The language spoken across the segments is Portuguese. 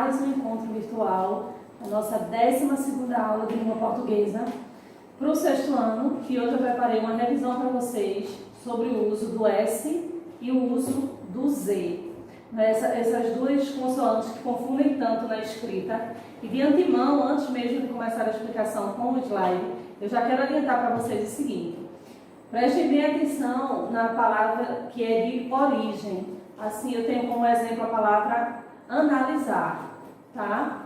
mais um encontro virtual, a nossa 12ª aula de língua portuguesa para o sexto ano, que hoje eu preparei uma revisão para vocês sobre o uso do S e o uso do Z. Essas duas consoantes que confundem tanto na escrita. E de antemão, antes mesmo de começar a explicação com o slide, eu já quero adiantar para vocês o seguinte. Prestem bem atenção na palavra que é de origem. Assim, eu tenho como exemplo a palavra analisar, tá?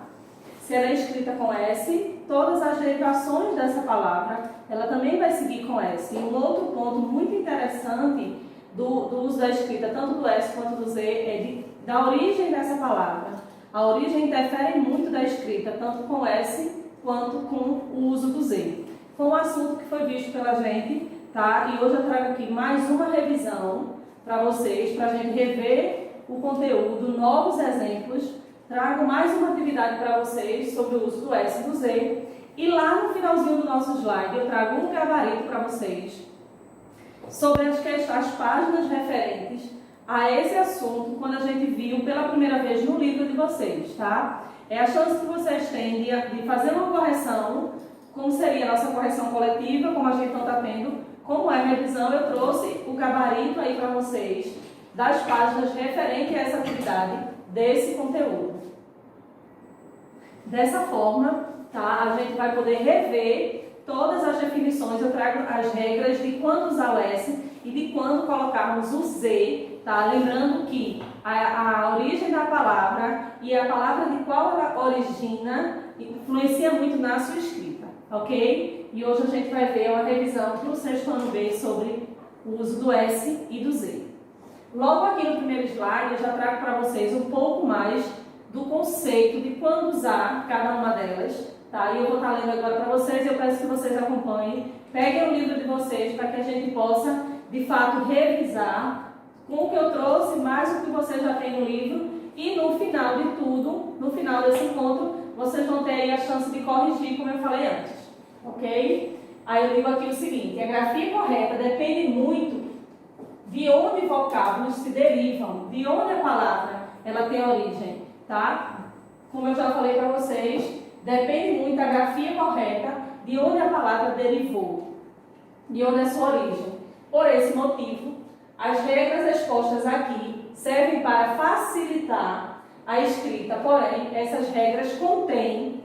Se ela é escrita com S, todas as derivações dessa palavra, ela também vai seguir com S. E um outro ponto muito interessante do uso da escrita, tanto do S quanto do Z, é da origem dessa palavra. A origem interfere muito da escrita, tanto com S quanto com o uso do Z. Foi um assunto que foi visto pela gente, tá? E hoje eu trago aqui mais uma revisão para vocês, para a gente rever o conteúdo, novos exemplos. Trago mais uma atividade para vocês sobre o uso do S e do Z. E lá no finalzinho do nosso slide eu trago um gabarito para vocês sobre as páginas referentes a esse assunto quando a gente viu pela primeira vez no livro de vocês, tá? É a chance que vocês têm de fazer uma correção, como seria a nossa correção coletiva, como a gente não está tendo. Como é a revisão, eu trouxe o gabarito aí para vocês das páginas referentes a essa atividade desse conteúdo. Dessa forma, tá, a gente vai poder rever todas as definições. Eu trago as regras de quando usar o S e de quando colocarmos o Z, tá? Lembrando que a origem da palavra e a palavra de qual ela origina influencia muito na sua escrita, ok? E hoje a gente vai ver uma revisão para o sexto ano B sobre o uso do S e do Z. Logo aqui no primeiro slide eu já trago para vocês um pouco mais do conceito de quando usar cada uma delas, tá? E eu vou estar lendo agora para vocês e eu peço que vocês acompanhem. Peguem o livro de vocês para que a gente possa, de fato, revisar com o que eu trouxe, mais o que vocês já têm no livro. E no final de tudo, no final desse encontro, vocês vão ter aí a chance de corrigir, como eu falei antes, ok? Aí eu digo aqui o seguinte: a grafia correta depende muito de onde vocábulos se derivam, de onde a palavra ela tem origem, tá? Como eu já falei para vocês, depende muito da grafia correta de onde a palavra derivou, de onde é a sua origem. Por esse motivo, as regras expostas aqui servem para facilitar a escrita, porém, essas regras contêm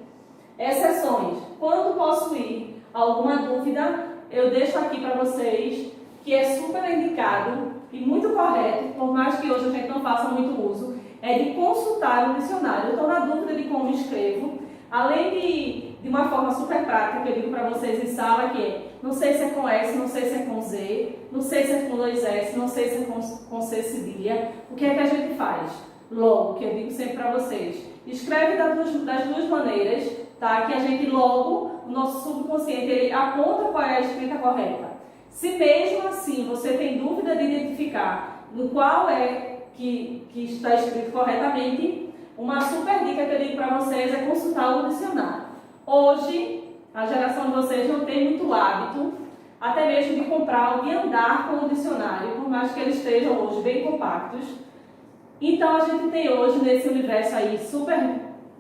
exceções. Quando possuir alguma dúvida, eu deixo aqui para vocês que é super indicado e muito correto, por mais que hoje a gente não faça muito uso, é de consultar o dicionário. Eu estou na dúvida de como escrevo, além de uma forma super prática que eu digo para vocês em sala, que é, não sei se é com S, não sei se é com Z, não sei se é com 2S, não sei se é com C cedilha. O que é que a gente faz? Logo, que eu digo sempre para vocês, escreve das duas maneiras, tá? Que a gente logo, o nosso subconsciente, ele aponta qual é a escrita correta. Se mesmo assim você tem dúvida de identificar no qual é que está escrito corretamente, uma super dica que eu digo para vocês é consultar o dicionário. Hoje, a geração de vocês não tem muito hábito, até mesmo de comprar ou de andar com o dicionário, por mais que eles estejam hoje bem compactos. Então, a gente tem hoje, nesse universo aí super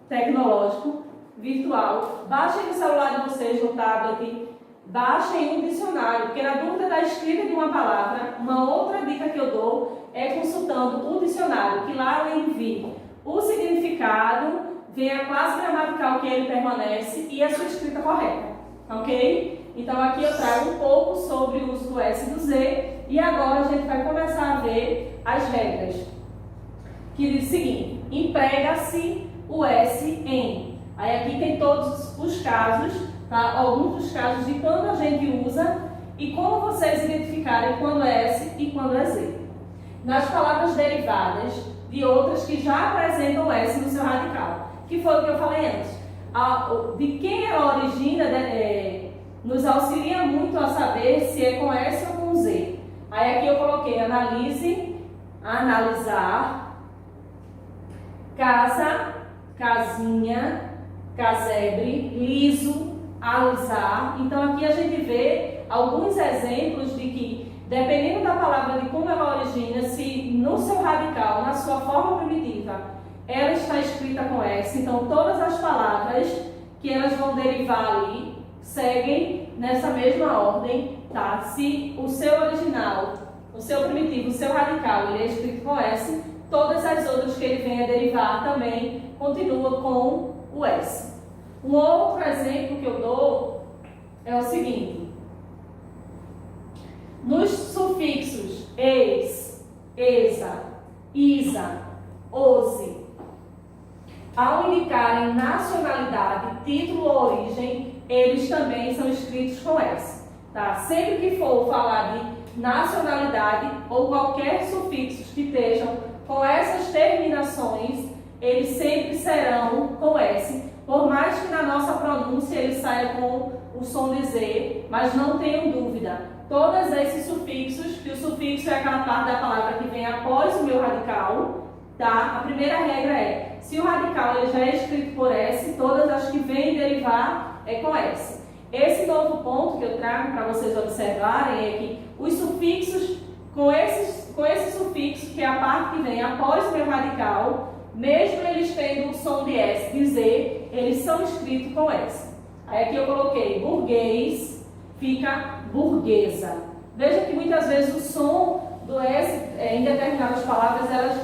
tecnológico, virtual, baixem no celular de vocês, no tablet, baixem um dicionário, porque na dúvida da escrita de uma palavra, uma outra dica que eu dou é consultando o dicionário, que lá além de vir o significado, vem a classe gramatical que ele permanece e a sua escrita correta, ok? Então aqui eu trago um pouco sobre o uso do S e do Z e agora a gente vai começar a ver as regras, que diz o seguinte: emprega-se o S em. Aí aqui tem todos os casos, tá? Alguns dos casos de quando a gente usa e como vocês identificarem quando é S e quando é Z. Nas palavras derivadas de outras que já apresentam S no seu radical, que foi o que eu falei antes. De quem ela origina nos auxilia muito a saber se é com S ou com Z. Aí aqui eu coloquei analise, analisar, casa, casinha, casebre, liso, alisar. Então aqui a gente vê alguns exemplos de que, dependendo da palavra, de como ela origina, se no seu radical, na sua forma primitiva, ela está escrita com S. Então, todas as palavras que elas vão derivar ali seguem nessa mesma ordem, tá? Se o seu original, o seu primitivo, o seu radical, ele é escrito com S, todas as outras que ele vem a derivar também continuam com o S. Um outro exemplo que eu dou é o seguinte: nos sufixos ex, esa, isa, ose, ao indicarem nacionalidade, título ou origem, eles também são escritos com S. Tá? Sempre que for falar de nacionalidade ou qualquer sufixos que estejam com essas terminações, eles sempre serão com S. Por mais que na nossa pronúncia ele saia com o som de Z, mas não tenham dúvida, todos esses sufixos, que o sufixo é aquela parte da palavra que vem após o meu radical, tá? A primeira regra é, se o radical ele já é escrito por S, todas as que vêm derivar é com S. Esse novo ponto que eu trago para vocês observarem é que os sufixos, com esse sufixo, que é a parte que vem após o meu radical, mesmo eles tendo o som de S, de Z, eles são escritos com S. Aí aqui eu coloquei burguês, fica burguesa. Veja que muitas vezes o som do S, em determinadas palavras, elas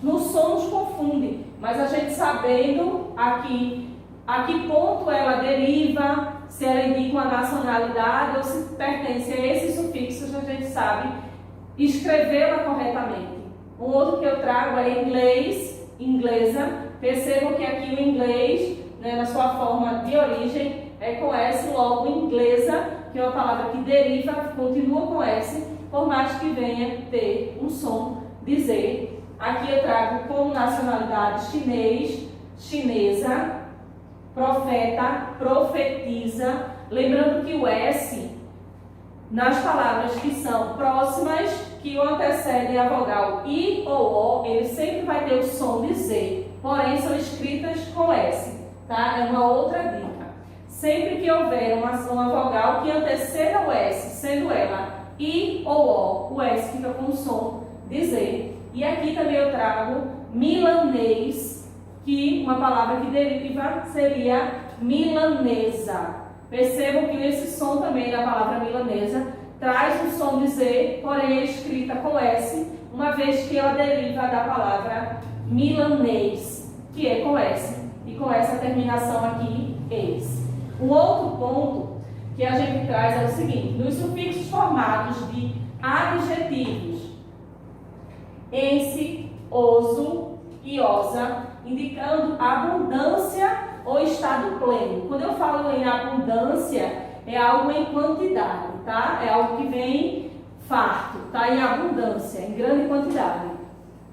no som nos confunde, mas a gente sabendo aqui a que ponto ela deriva, se ela indica uma nacionalidade ou se pertence a esses sufixos, a gente sabe escrevê-la corretamente. Um outro que eu trago é inglês, inglesa. Percebam que aqui o inglês, né, na sua forma de origem, é com S, logo inglesa, que é uma palavra que deriva, continua com S, por mais que venha ter um som de Z. Aqui eu trago como nacionalidade chinês, chinesa, profeta, profetiza. Lembrando que o S, nas palavras que são próximas, que o antecedem a vogal I ou O, ele sempre vai ter o som de Z, porém são escritas com S, tá? É uma outra dica. Sempre que houver uma vogal que anteceda o S, sendo ela I ou O, S fica com o som de Z. E aqui também eu trago milanês, que uma palavra que deriva seria milanesa. Percebam que esse som também da palavra milanesa traz um som de Z, porém é escrita com S, uma vez que ela deriva da palavra milanês, que é com S, e com essa terminação aqui, eis. Um outro ponto que a gente traz é o seguinte: nos sufixos formados de adjetivos, ense, oso e osa, indicando abundância ou estado pleno. Quando eu falo em abundância, é algo em quantidade, tá? É algo que vem farto, tá? Em abundância, em grande quantidade.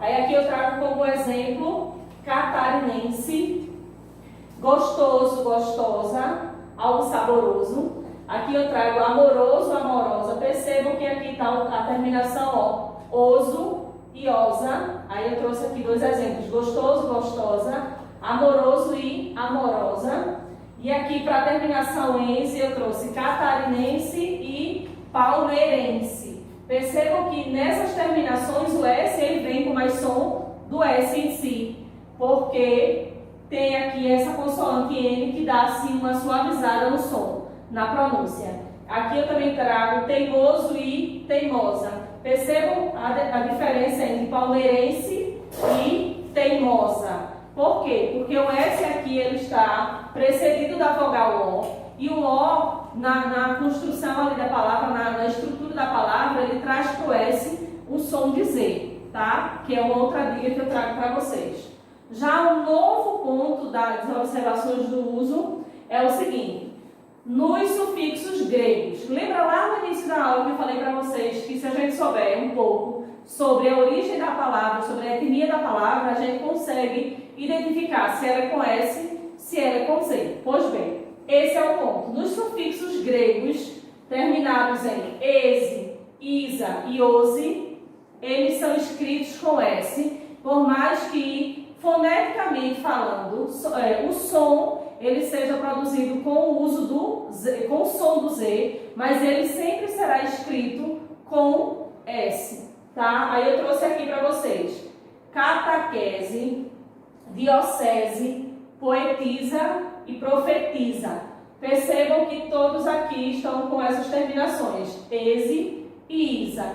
Aí aqui eu trago como exemplo catarinense, gostoso, gostosa, algo saboroso. Aqui eu trago amoroso, amorosa. Percebam que aqui está a terminação, ó, oso e osa. Aí eu trouxe aqui dois exemplos: gostoso, gostosa, amoroso e amorosa. E aqui para a terminação ense eu trouxe catarinense e palmeirense. Percebam que nessas terminações o S ele vem com mais som do S em si, porque tem aqui essa consoante N que dá assim uma suavizada no som, na pronúncia. Aqui eu também trago teimoso e teimosa. Percebam a diferença entre palmeirense e teimosa. Por quê? Porque o S aqui ele está precedido da vogal O, e o O, na construção ali da palavra, na estrutura da palavra, ele traz para o S o som de Z, tá? Que é uma outra dica que eu trago para vocês. Já o novo ponto das observações do uso é o seguinte: nos sufixos gregos. Lembra lá no início da aula que eu falei para vocês que se a gente souber um pouco sobre a origem da palavra, sobre a etnia da palavra, a gente consegue identificar se ela é com S, se ela é com Z. Pois bem, esse é o ponto. Nos sufixos gregos, terminados em ese, isa e ose, eles são escritos com S, por mais que, foneticamente falando, o som ele seja produzido com o uso do Z, com o som do Z, mas ele sempre será escrito com S, tá? Aí eu trouxe aqui para vocês: catequese, diocese, poetiza e profetiza. Percebam que todos aqui estão com essas terminações, ese e isa.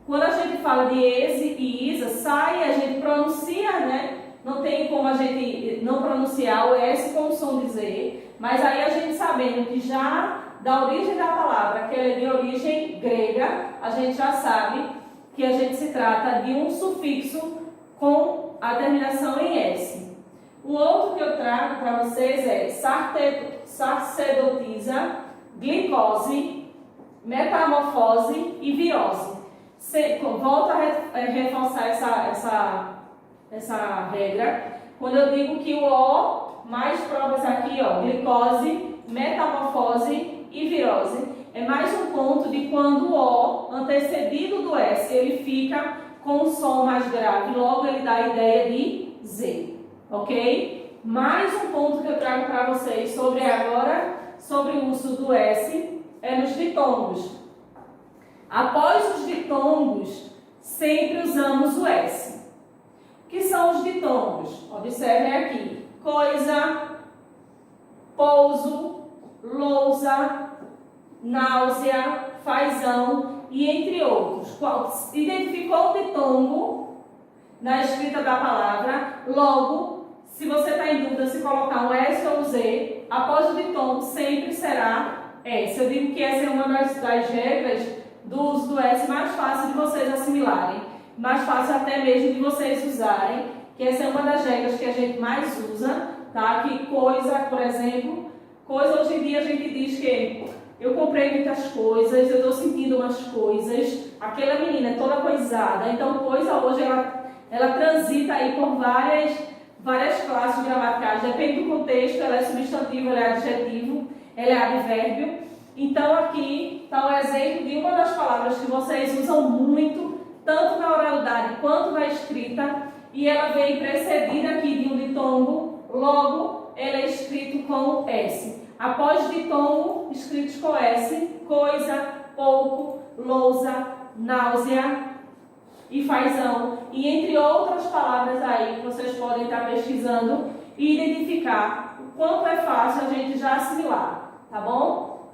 Quando a gente fala de ese e isa, sai, a gente pronuncia, né? Não tem como a gente não pronunciar o S com o som de Z, mas aí a gente sabendo que já da origem da palavra, que ela é de origem grega, a gente já sabe que a gente se trata de um sufixo com a terminação em S. O outro que eu trago para vocês é sacerdotisa, glicose, metamorfose e virose. Volto a reforçar essa regra. Quando eu digo que o O, mais provas aqui, ó, glicose, metamorfose e virose, é mais um ponto de quando o O, antecedido do S, ele fica com um som mais grave, logo ele dá a ideia de Z, ok? Mais um ponto que eu trago para vocês sobre o uso do S, é nos ditongos. Após os ditongos, sempre usamos o S. O que são os ditongos? Observem aqui. Coisa, pouso, lousa, náusea, fazão e entre outros. Identificou o ditongo na escrita da palavra, logo, se você está em dúvida se colocar um S ou um Z, após o ditongo sempre será S. Eu digo que essa é uma das regras do uso do S mais fácil de vocês assimilarem, mais fácil até mesmo de vocês usarem, que essa é uma das regras que a gente mais usa, tá? Que coisa, por exemplo, coisa hoje em dia a gente diz que eu comprei muitas coisas, eu estou sentindo umas coisas, aquela menina é toda coisada, então coisa hoje ela transita aí por várias classes gramaticais, depende do contexto, ela é substantivo, ela é adjetivo, ela é advérbio. Então aqui está um exemplo de uma das palavras que vocês usam muito, tanto na oralidade quanto na escrita, e ela vem precedida aqui de um ditongo, logo ela é escrito com S. Após ditongo, escritos com S, coisa, pouco, lousa, náusea e fazão, e entre outras palavras aí que vocês podem estar pesquisando e identificar o quanto é fácil a gente já assimilar, tá bom?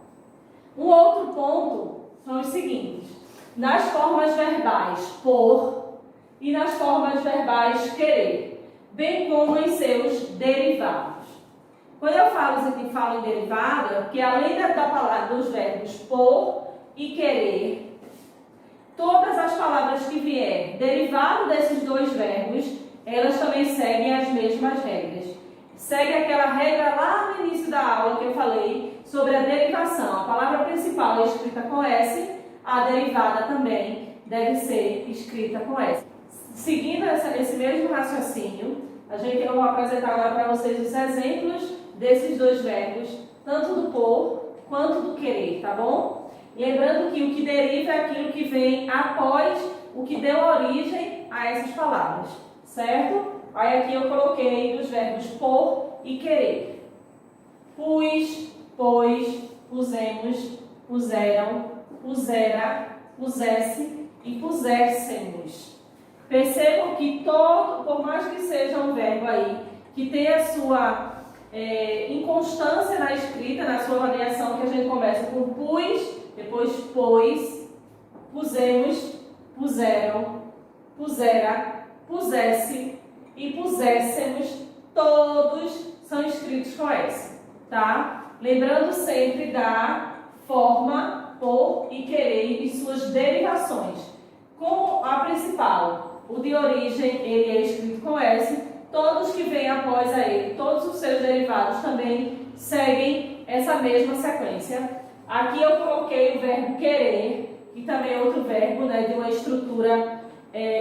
Um outro ponto são os seguintes: nas formas verbais por e nas formas verbais querer, bem como em seus derivados. Quando eu falo em derivado, é porque além da palavra dos verbos por e querer, todas as palavras que vier derivado desses dois verbos, elas também seguem as mesmas regras. Segue aquela regra lá no início da aula que eu falei sobre a derivação. A palavra principal é escrita com S, a derivada também deve ser escrita com S. Seguindo esse mesmo raciocínio, eu vou apresentar agora para vocês os exemplos desses dois verbos, tanto do por quanto do querer, tá bom? Lembrando que o que deriva é aquilo que vem após o que deu origem a essas palavras, certo? Aí aqui eu coloquei os verbos por e querer. Pus, pôs, pusemos, puseram, pusera, pusesse e puséssemos. Percebam que por mais que seja um verbo aí, que tem a sua inconstância na escrita, na sua variação, que a gente começa com pus, depois pôs, pusemos, puseram, pusera, pusesse e puséssemos, todos são escritos com S, tá? Lembrando sempre da forma por e querer e suas derivações. Como a principal, o de origem, ele é escrito com S, todos que vêm após a ele, todos os seus derivados também seguem essa mesma sequência. Aqui eu coloquei o verbo querer, que também é outro verbo, né, de uma estrutura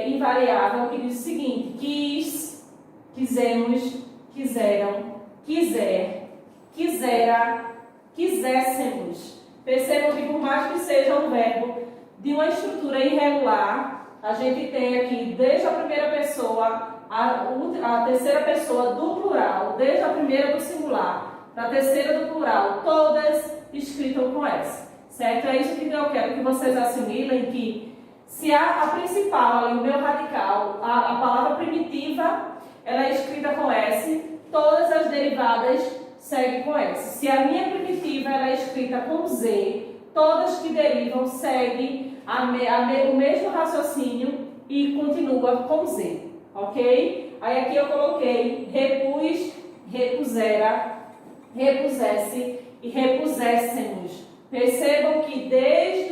invariável, que diz o seguinte: quis, quisemos, quiseram, quiser, quisera, quiséssemos. Percebam que por mais que seja um verbo de uma estrutura irregular, a gente tem aqui desde a primeira pessoa, a terceira pessoa do plural, desde a primeira do singular, para a terceira do plural, todas escritas com S, certo? É isso que eu quero que vocês assimilem, que se a principal, ali, o meu radical, a palavra primitiva, ela é escrita com S, todas as derivadas seguem com S. Se a minha primitiva ela é escrita com Z, todas que derivam seguem o mesmo raciocínio e continua com Z, ok? Aí aqui eu coloquei repus, repusera, repusesse e repuséssemos. Percebam que desde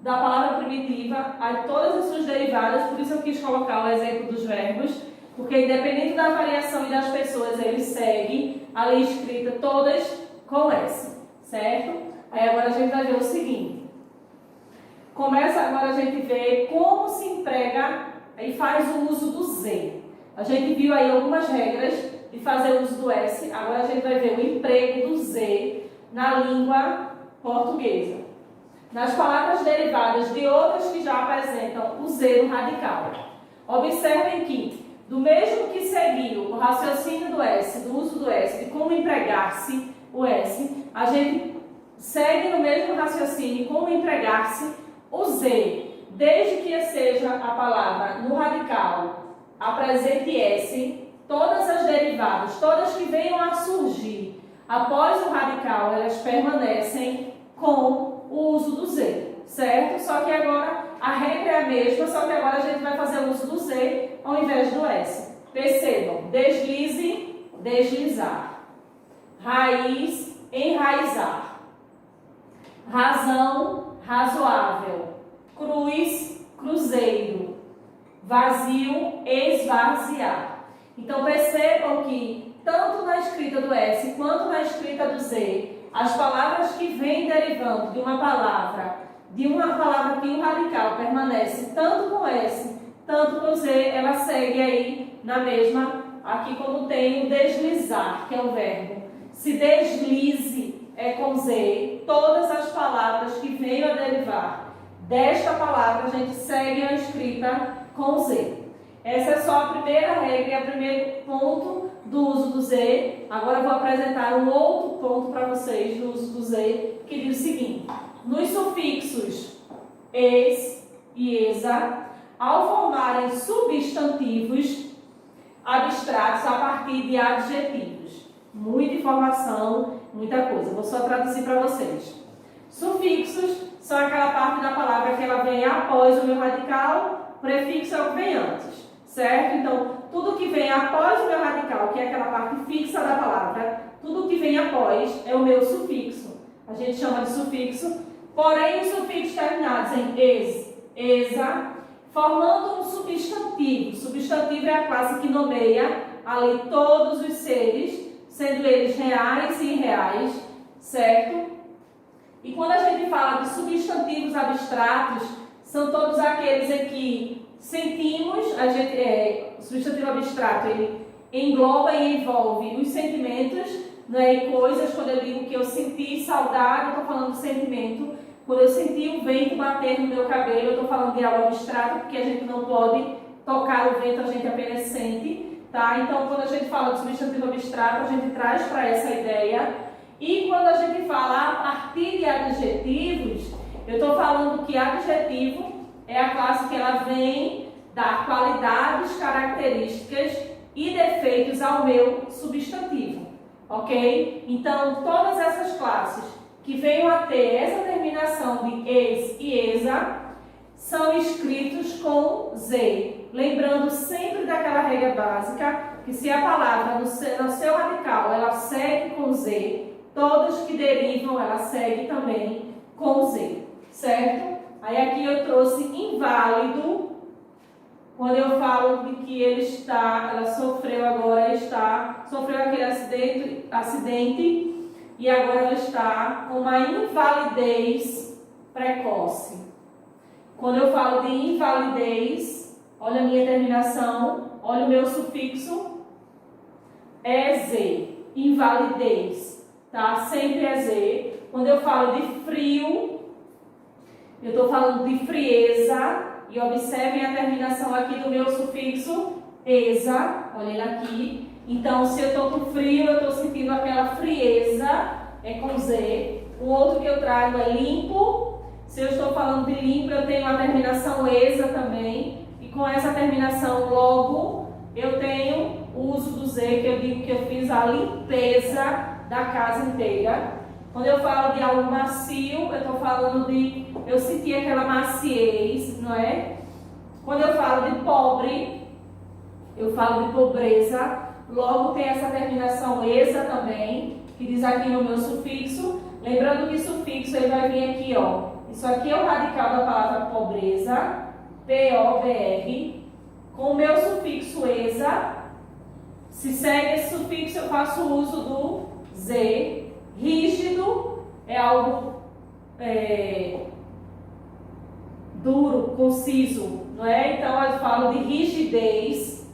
da palavra primitiva a todas as suas derivadas, por isso eu quis colocar o exemplo dos verbos, porque independente da variação e das pessoas, eles seguem a lei escrita todas com S, certo? Aí agora a gente vai ver o seguinte. Começa agora a gente ver como se emprega e faz o uso do Z. A gente viu aí algumas regras de fazer o uso do S, agora a gente vai ver o emprego do Z na língua portuguesa. Nas palavras derivadas de outras que já apresentam o Z no radical. Observem que, do mesmo que seguiu o raciocínio do S, do uso do S, de como empregar-se o S, a gente segue no mesmo raciocínio como empregar-se o Z, desde que seja a palavra no radical apresente S, todas as derivadas, todas que venham a surgir após o radical, elas permanecem com o uso do Z, certo? Só que agora a regra é a mesma, só que agora a gente vai fazer o uso do Z ao invés do S. Percebam, deslize, deslizar. Raiz, enraizar. Razão, razoável. Cruz, cruzeiro. Vazio, esvaziar. Então percebam que tanto na escrita do S quanto na escrita do Z, as palavras que vêm derivando de uma palavra que o radical permanece tanto com S, tanto com Z, ela segue aí na mesma, aqui como tem o deslizar, que é o verbo. Se deslize é com Z, todas as palavras que venham a derivar desta palavra, a gente segue a escrita com Z. Essa é só a primeira regra e o primeiro ponto do uso do Z. Agora eu vou apresentar um outro ponto para vocês do uso do Z, que diz o seguinte: nos sufixos es e esa, ao formarem substantivos abstratos a partir de adjetivos. Muita informação, muita coisa. Vou só traduzir para vocês. Sufixos são aquela parte da palavra que ela vem após o meu radical, prefixo é o que vem antes, certo? Então, tudo que vem após o meu radical, que é aquela parte fixa da palavra, tudo que vem após é o meu sufixo. A gente chama de sufixo, porém os sufixos terminados em es, esa, formando um substantivo. Substantivo é a classe que nomeia ali todos os seres, sendo eles reais e irreais, certo? E quando a gente fala de substantivos abstratos, são todos aqueles em que sentimos, o substantivo abstrato ele engloba e envolve os sentimentos, né, e coisas. Quando eu digo que eu senti saudade, eu estou falando de sentimento. Quando eu senti o vento bater no meu cabelo, eu estou falando de algo abstrato, porque a gente não pode tocar o vento, a gente apenas sente, tá? Então, quando a gente fala de substantivo abstrato, a gente traz para essa ideia. E quando a gente fala a partir de adjetivos, eu estou falando que adjetivo é a classe que ela vem dar qualidades, características e defeitos ao meu substantivo, ok? Então, todas essas classes que venham a ter essa terminação de es e esa são escritos com Z. Lembrando sempre daquela regra básica, que se a palavra no seu radical ela segue com Z, todas que derivam ela segue também com Z, certo? Aí aqui eu trouxe inválido, quando eu falo de que ela sofreu sofreu aquele acidente e agora ela está com uma invalidez precoce. Quando eu falo de invalidez, olha a minha terminação, olha o meu sufixo, é Z, invalidez, tá? Sempre é Z. Quando eu falo de frio, eu estou falando de frieza, e observem a terminação aqui do meu sufixo, esa, olha ele aqui. Então, se eu estou com frio, eu estou sentindo aquela frieza, é com Z. O outro que eu trago é limpo. Se eu estou falando de limpo, eu tenho a terminação esa também. E com essa terminação logo, eu tenho o uso do Z, que eu digo que eu fiz a limpeza da casa inteira. Quando eu falo de algo macio, eu estou falando de eu senti aquela maciez, não é? Quando eu falo de pobre, eu falo de pobreza. Logo tem essa terminação esa também, que diz aqui no meu sufixo. Lembrando que sufixo ele vai vir aqui, ó. Isso aqui é o radical da palavra pobreza, P-O-B-R. Com o meu sufixo esa, se segue esse sufixo, eu faço uso do Z. Rígido é algo duro, conciso, não é? Então eu falo de rigidez.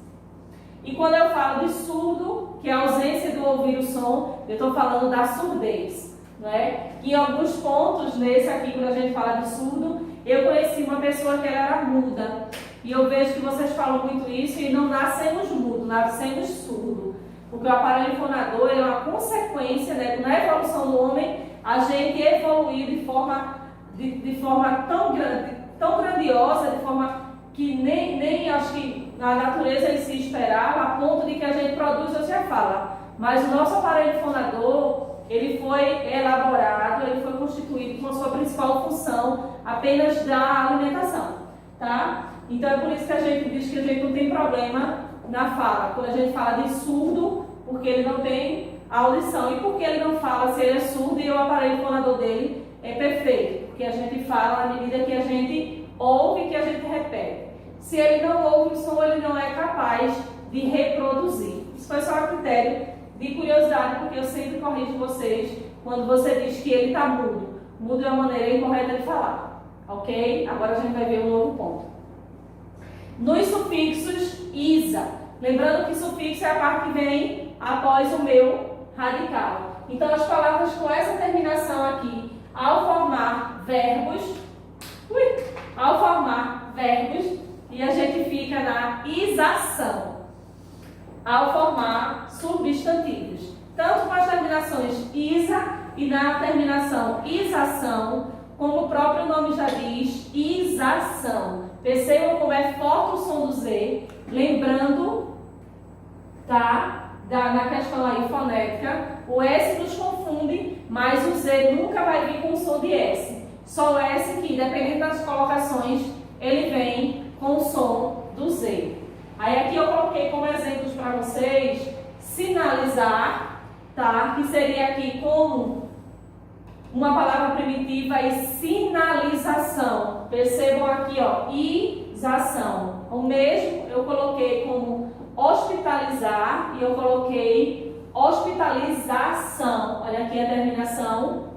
E quando eu falo de surdo, que é a ausência do ouvir o som, eu estou falando da surdez, não é? E em alguns pontos, nesse aqui, quando a gente fala de surdo, eu conheci uma pessoa que ela era muda. E eu vejo que vocês falam muito isso e não nascemos mudo, nascemos surdo. Porque o aparelho fonador é uma consequência, né? Na evolução do homem, a gente evoluiu de forma tão grandiosa, de forma que nem acho que a natureza em si esperava, a ponto de que a gente produz hoje a fala. Mas o nosso aparelho fonador, ele foi elaborado, ele foi constituído com a sua principal função apenas da alimentação, tá? Então é por isso que a gente diz que a gente não tem problema na fala, quando a gente fala de surdo, porque ele não tem audição, e porque ele não fala se ele é surdo e o aparelho fonador dele é perfeito, porque a gente fala na medida que a gente ouve e que a gente repete. Se ele não ouve o som, ele não é capaz de reproduzir. Isso foi só a critério de curiosidade, porque eu sempre corrijo vocês quando você diz que ele está mudo. Mudo é a maneira incorreta de falar, ok? Agora a gente vai ver um novo ponto. Nos sufixos isa, lembrando que sufixo é a parte que vem após o meu radical. Então as palavras com essa terminação aqui, ao formar verbos, e a gente fica na isação, ao formar substantivos. Tanto com as terminações isa e na terminação isação, como o próprio nome já diz, isação. Percebam como é forte o som do Z, lembrando, tá? Na questão aí fonética, o S nos confunde, mas o Z nunca vai vir com o som de S. Só o S que, dependendo das colocações, ele vem com o som do Z. Aí aqui eu coloquei como exemplos para vocês, sinalizar, tá? Que seria aqui como uma palavra primitiva e sinalização. Percebam aqui, ó, isação. O mesmo eu coloquei como hospitalizar e eu coloquei hospitalização. Olha aqui a terminação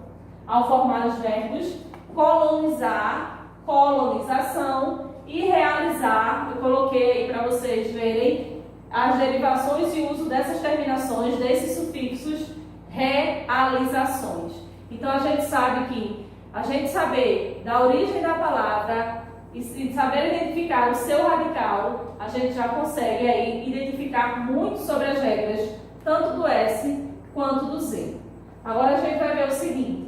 ao formar os verbos. Colonizar, colonização e realizar. Eu coloquei para vocês verem as derivações e uso dessas terminações, desses sufixos, realizações. Então a gente sabe que a gente saber da origem da palavra e saber identificar o seu radical, a gente já consegue aí identificar muito sobre as regras, tanto do S quanto do Z. Agora a gente vai ver o seguinte,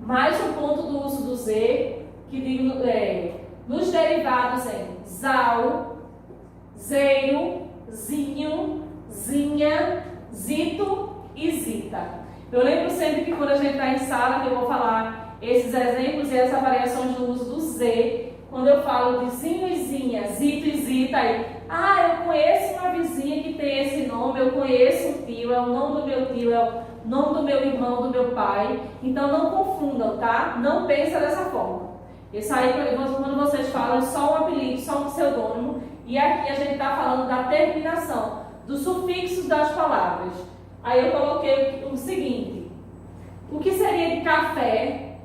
mais um ponto do uso do Z, que digo nos derivados em zal, zeiro, zinho, zinha, zito e zita. Eu lembro sempre que quando a gente está em sala, que eu vou falar esses exemplos e essas variações do uso do Z, quando eu falo de zinho e zinha, zito e zita, aí, eu conheço uma vizinha que tem esse nome, eu conheço o tio, é o nome do meu tio, é o nome do meu irmão, do meu pai. Então não confundam, tá? Não pensa dessa forma. Isso aí, quando vocês falam, é só um apelido, só um pseudônimo, e aqui a gente está falando da terminação, dos sufixos das palavras. Aí eu coloquei o seguinte, o que seria de café?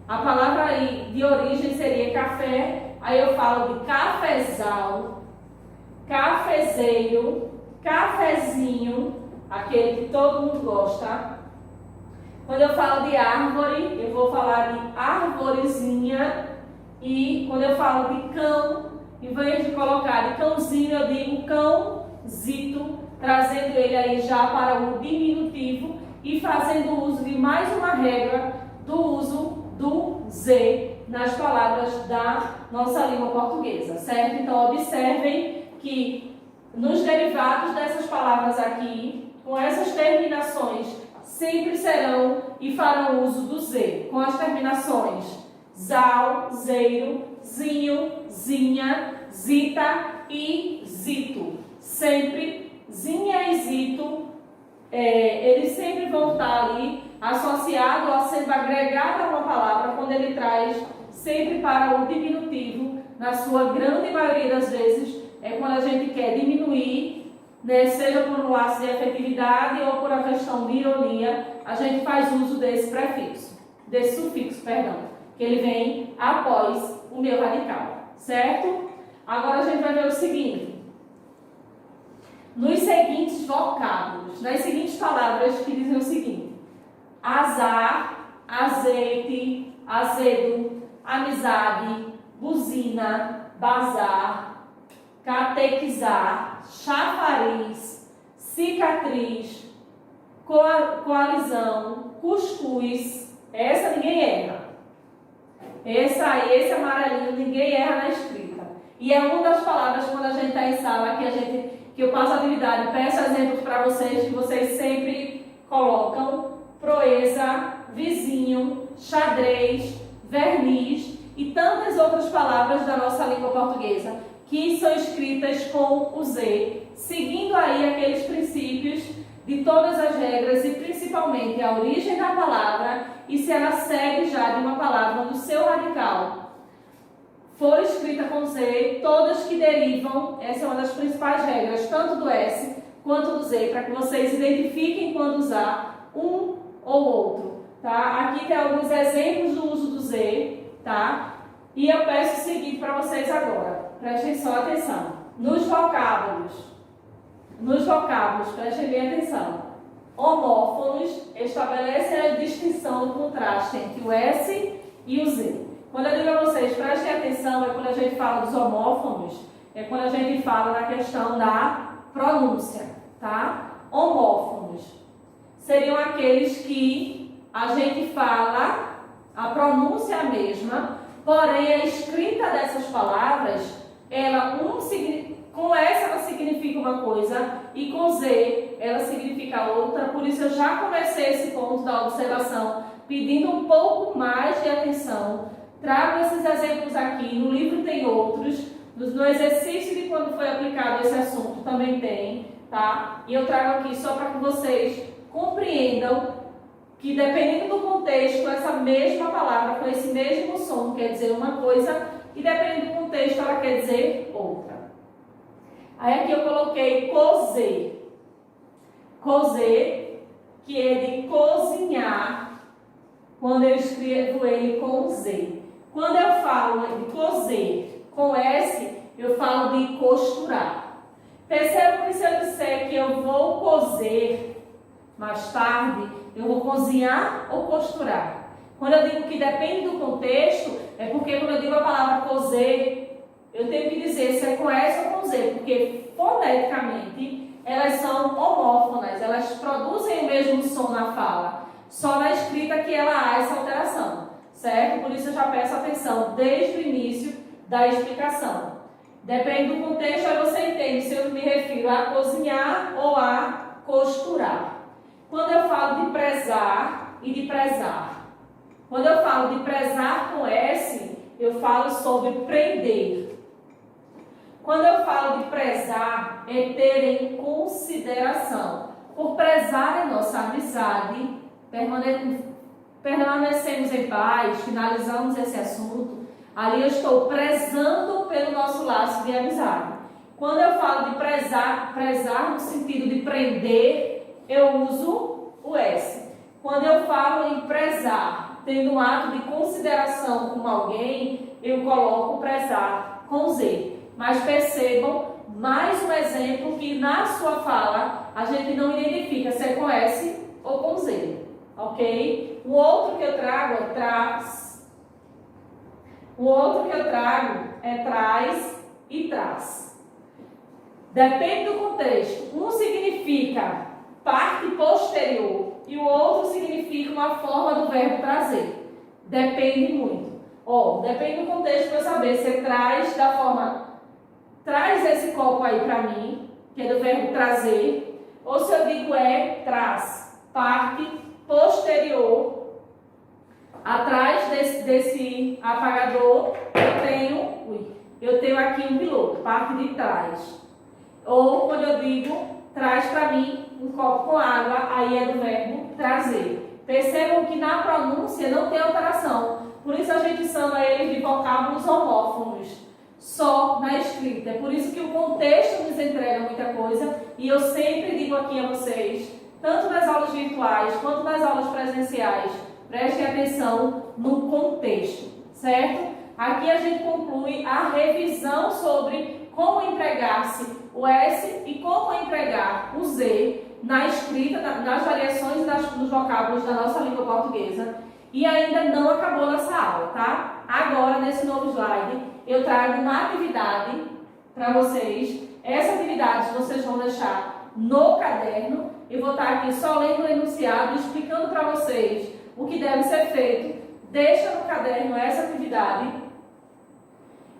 A palavra aí de origem seria café, aí eu falo de cafezal, cafezeiro, cafezinho, aquele que todo mundo gosta. Quando eu falo de árvore, eu vou falar de arvorezinha, e quando eu falo de cão, em vez de colocar de cãozinho, eu digo cãozito, trazendo ele aí já para o diminutivo e fazendo uso de mais uma regra do uso do Z nas palavras da nossa língua portuguesa, certo? Então observem que nos derivados dessas palavras aqui, com essas terminações, sempre serão e farão uso do Z, com as terminações zal, zeiro, zinho, zinha, zita e zito. Sempre, zinha e zito, eles sempre vão estar ali associados ou sendo agregado a uma palavra quando ele traz sempre para o diminutivo, na sua grande maioria das vezes, quando a gente quer diminuir, né, seja por um laço de afetividade ou por a questão de ironia, a gente faz uso desse prefixo, desse sufixo, perdão, que ele vem após o meu radical, certo? Agora a gente vai ver o seguinte, nos seguintes vocábulos, nas seguintes palavras que dizem o seguinte: azar, azeite, azedo, amizade, buzina, bazar, catequizar, chafariz, cicatriz, coalizão, cuscuz. Essa ninguém erra. Esse amarelinho ninguém erra na escrita. E é uma das palavras quando a gente está em sala que eu passo a atividade, peço exemplos para vocês que vocês sempre colocam: proeza, vizinho, xadrez, verniz e tantas outras palavras da nossa língua portuguesa que são escritas com o Z, seguindo aí aqueles princípios de todas as regras e principalmente a origem da palavra e se ela segue já de uma palavra no seu radical for escrita com Z, todas que derivam, essa é uma das principais regras, tanto do S quanto do Z, para que vocês identifiquem quando usar um ou outro, tá? Aqui tem alguns exemplos do uso do Z, tá? E eu peço o seguinte para vocês agora, prestem só atenção. Nos vocábulos, prestem bem atenção. Homófonos estabelecem a distinção, o contraste entre o S e o Z. Quando eu digo a vocês, prestem atenção, é quando a gente fala dos homófonos, é quando a gente fala na questão da pronúncia, tá? Homófonos seriam aqueles que a gente fala, a pronúncia é a mesma, porém a escrita dessas palavras, com S ela significa uma coisa e com Z ela significa outra. Por isso eu já comecei esse ponto da observação pedindo um pouco mais de atenção. Trago esses exemplos aqui, no livro tem outros, no exercício de quando foi aplicado esse assunto também tem, tá? E eu trago aqui só para que vocês compreendam que dependendo do contexto, essa mesma palavra com esse mesmo som quer dizer uma coisa e dependendo do contexto ela quer dizer outra. Aí aqui eu coloquei cozer. Cozer, que é de cozinhar, quando eu escrevo ele com Z. Quando eu falo de cozer com S, eu falo de costurar. Perceba que se eu disser que eu vou cozer mais tarde, eu vou cozinhar ou costurar. Quando eu digo que depende do contexto, é porque quando eu digo a palavra cozer, eu tenho que dizer se é com S ou com Z, porque foneticamente elas são homófonas, elas produzem o mesmo som na fala, só na escrita que ela há essa alteração, certo? Por isso eu já peço atenção desde o início da explicação. Depende do contexto, aí você entende se eu me refiro a cozinhar ou a costurar. Quando eu falo de prezar e de prezar, quando eu falo de prezar com S, eu falo sobre prender. Quando eu falo de prezar, é ter em consideração. Por prezar em nossa amizade, permanecemos em paz, finalizamos esse assunto, ali eu estou prezando pelo nosso laço de amizade. Quando eu falo de prezar no sentido de prender, eu uso o S. Quando eu falo em prezar, tendo um ato de consideração com alguém, eu coloco prezar com Z. Mas percebam, mais um exemplo que na sua fala a gente não identifica se é com S ou com Z, ok? O outro que eu trago é traz. O outro que eu trago é traz e traz. Depende do contexto. Um significa parte posterior e o outro significa uma forma do verbo trazer. Depende muito. Depende do contexto para eu saber se traz da forma traz esse copo aí para mim, que é do verbo trazer, ou se eu digo traz, parte posterior, atrás desse apagador, eu tenho aqui um piloto, parte de trás. Ou quando eu digo traz para mim um copo com água, aí é do verbo trazer. Percebam que na pronúncia não tem alteração, por isso a gente chama eles de vocábulos homófonos, só na escrita. É por isso que o contexto nos entrega muita coisa, e eu sempre digo aqui a vocês, tanto nas aulas virtuais quanto nas aulas presenciais, prestem atenção no contexto, certo? Aqui a gente conclui a revisão sobre como empregar-se o S e como empregar o Z na escrita, nas variações dos vocábulos da nossa língua portuguesa. E ainda não acabou nossa aula, tá? Agora, nesse novo slide, eu trago uma atividade para vocês. Essa atividade vocês vão deixar no caderno. Eu vou estar aqui só lendo o enunciado, explicando para vocês o que deve ser feito. Deixa no caderno essa atividade.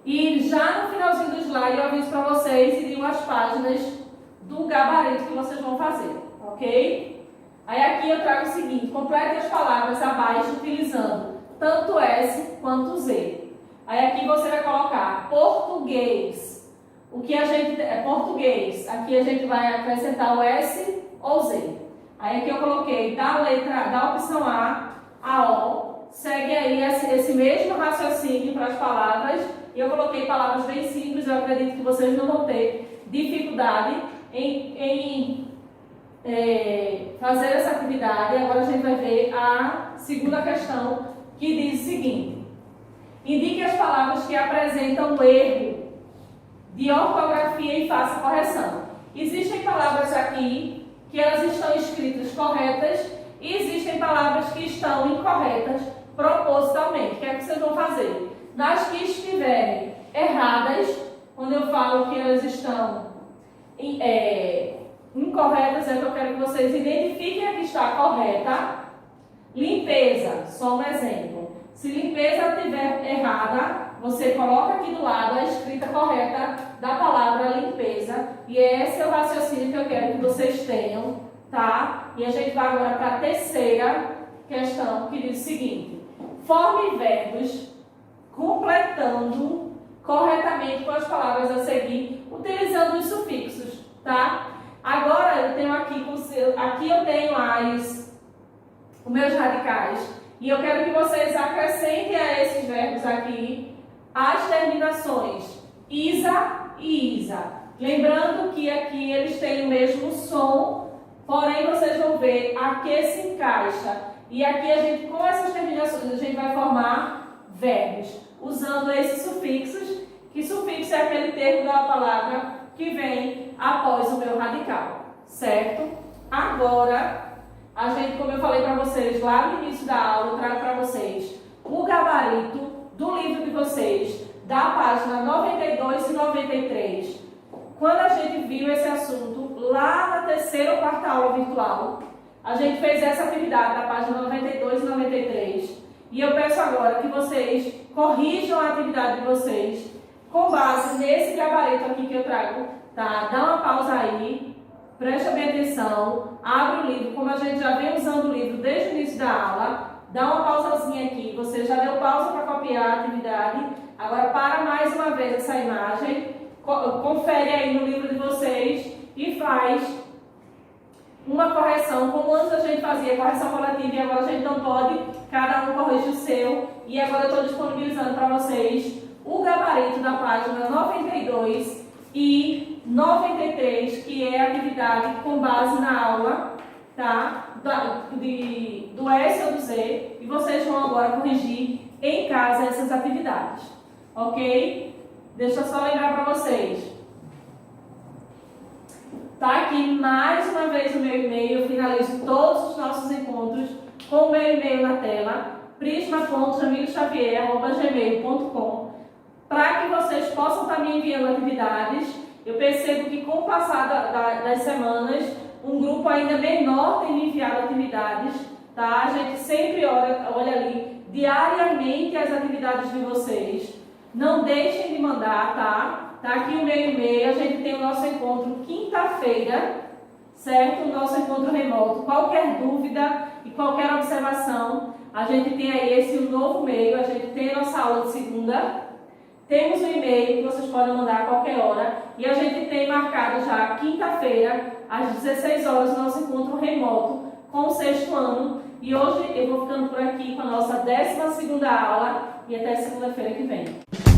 E já no finalzinho do slide eu aviso para vocês e digo as páginas do gabarito que vocês vão fazer, ok? Aí aqui eu trago o seguinte: complete as palavras abaixo utilizando tanto S quanto Z. Aí aqui você vai colocar português. O que a gente é português? Aqui a gente vai acrescentar o S ou Z. Aí aqui eu coloquei da opção A O. Segue aí esse mesmo raciocínio para as palavras. E eu coloquei palavras bem simples. Eu acredito que vocês não vão ter dificuldade em fazer essa atividade. Agora a gente vai ver a segunda questão, que diz o seguinte: indique as palavras que apresentam erro de ortografia e faça correção. Existem palavras aqui que elas estão escritas corretas e existem palavras que estão incorretas propositalmente. O que é que vocês vão fazer? Nas que estiverem erradas, quando eu falo que elas estão incorretas, é que eu quero que vocês identifiquem a que está correta. Limpeza, só um exemplo. Se limpeza estiver errada, você coloca aqui do lado a escrita correta da palavra limpeza. E esse é o raciocínio que eu quero que vocês tenham, tá? E a gente vai agora para a terceira questão, que diz o seguinte: forme verbos completando corretamente com as palavras a seguir, utilizando os sufixos, tá? Agora eu tenho aqui eu tenho os meus radicais, e eu quero que vocês acrescentem a esses verbos aqui as terminações isa e isa. Lembrando que aqui eles têm o mesmo som, porém vocês vão ver a que se encaixa. E aqui a gente, com essas terminações, a gente vai formar verbos, usando esses sufixos, que sufixo é aquele termo da palavra que vem após o meu radical, certo? Agora, a gente, como eu falei para vocês lá no início da aula, eu trago para vocês o gabarito do livro de vocês, da página 92 e 93. Quando a gente viu esse assunto lá na terceira ou quarta aula virtual, a gente fez essa atividade da página 92 e 93. E eu peço agora que vocês corrijam a atividade de vocês com base nesse gabarito aqui que eu trago, tá? Dá uma pausa aí, presta bem atenção, abre o livro, como a gente já vem usando o livro desde o início da aula, dá uma pausazinha aqui, você já deu pausa para copiar a atividade, agora para mais uma vez essa imagem, confere aí no livro de vocês e faz uma correção, como antes a gente fazia correção coletiva e agora a gente não pode, cada um corrige o seu. E agora eu estou disponibilizando para vocês o gabarito da página 92 e 93, que é a atividade com base na aula, tá? Do S ou do Z, e vocês vão agora corrigir em casa essas atividades, ok? Deixa eu só lembrar para vocês. Tá aqui mais uma vez o meu e-mail. Eu finalizo todos os nossos encontros com o meu e-mail na tela, prisma.jamiloxavier@gmail.com, para que vocês possam estar me enviando atividades. Eu percebo que com o passar das semanas, um grupo ainda menor tem me enviado atividades, tá? A gente sempre olha ali diariamente as atividades de vocês. Não deixem de mandar, tá? Tá aqui o meu e-mail, a gente tem o nosso encontro quinta-feira, certo? O nosso encontro remoto. Qualquer dúvida e qualquer observação, a gente tem aí esse novo e-mail, a gente tem a nossa aula de segunda, temos um e-mail que vocês podem mandar a qualquer hora e a gente tem marcado já quinta-feira, às 16 horas, o nosso encontro remoto com o sexto ano. E hoje eu vou ficando por aqui com a nossa 12ª aula e até segunda-feira que vem.